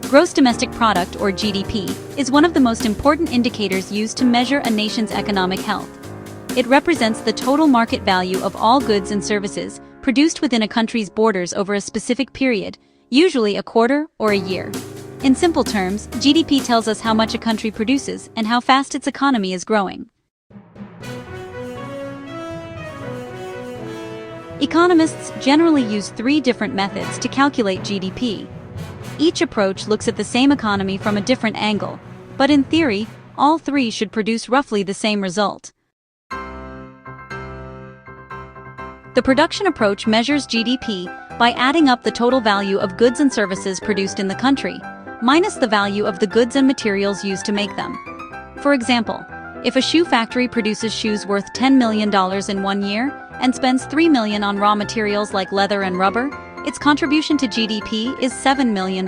Gross domestic product, or GDP, is one of the most important indicators used to measure a nation's economic health. It represents the total market value of all goods and services produced within a country's borders over a specific period, usually a quarter or a year. In simple terms, GDP tells us how much a country produces and how fast its economy is growing. Economists generally use three different methods to calculate GDP. Each approach looks at the same economy from a different angle, but in theory, all three should produce roughly the same result. The production approach measures GDP by adding up the total value of goods and services produced in the country, minus the value of the goods and materials used to make them. For example, if a shoe factory produces shoes worth $10 million in 1 year and spends $3 million on raw materials like leather and rubber, its contribution to GDP is $7 million.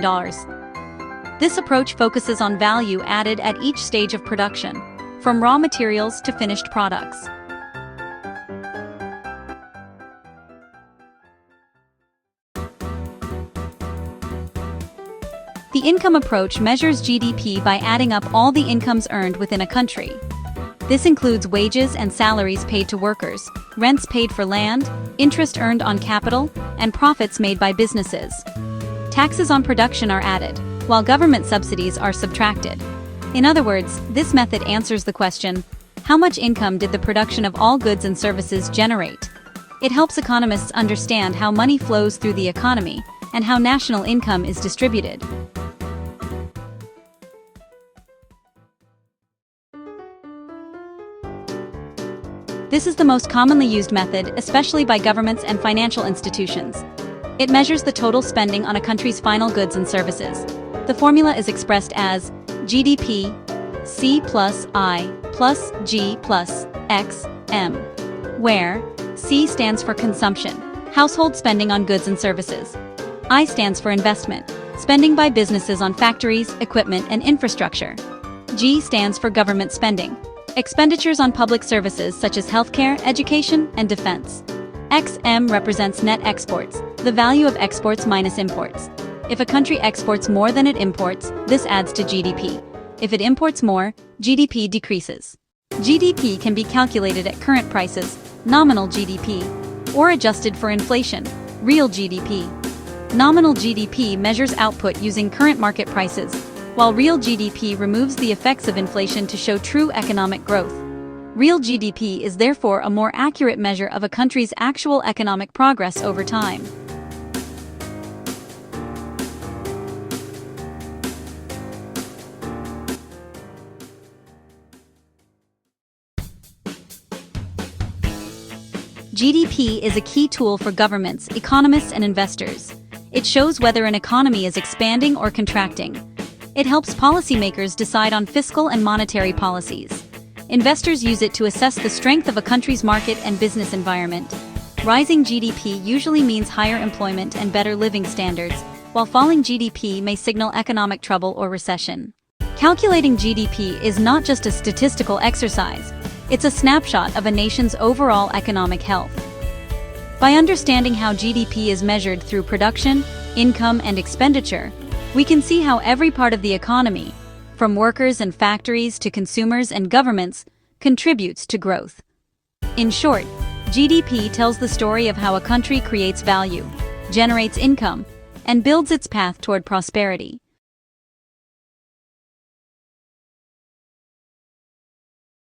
This approach focuses on value added at each stage of production, from raw materials to finished products. The income approach measures GDP by adding up all the incomes earned within a country. This includes wages and salaries paid to workers, rents paid for land, interest earned on capital, and profits made by businesses. Taxes on production are added, while government subsidies are subtracted. In other words, this method answers the question, how much income did the production of all goods and services generate? It helps economists understand how money flows through the economy and how national income is distributed. This is the most commonly used method, especially by governments and financial institutions. It measures the total spending on a country's final goods and services. The formula is expressed as GDP, C plus I plus G plus X M, where C stands for consumption, household spending on goods and services. I stands for investment, spending by businesses on factories, equipment, and infrastructure. G stands for government spending, expenditures on public services such as healthcare, education, and defense. XM represents net exports, the value of exports minus imports. If a country exports more than it imports, this adds to GDP. If it imports more, GDP decreases. GDP can be calculated at current prices, nominal GDP, or adjusted for inflation, real GDP. Nominal GDP measures output using current market prices, while real GDP removes the effects of inflation to show true economic growth. Real GDP is therefore a more accurate measure of a country's actual economic progress over time. GDP is a key tool for governments, economists, and investors. It shows whether an economy is expanding or contracting. It helps policymakers decide on fiscal and monetary policies. Investors use it to assess the strength of a country's market and business environment. Rising GDP usually means higher employment and better living standards, while falling GDP may signal economic trouble or recession. Calculating GDP is not just a statistical exercise, it's a snapshot of a nation's overall economic health. By understanding how GDP is measured through production, income, and expenditure, we can see how every part of the economy, from workers and factories to consumers and governments, contributes to growth. In short, GDP tells the story of how a country creates value, generates income, and builds its path toward prosperity.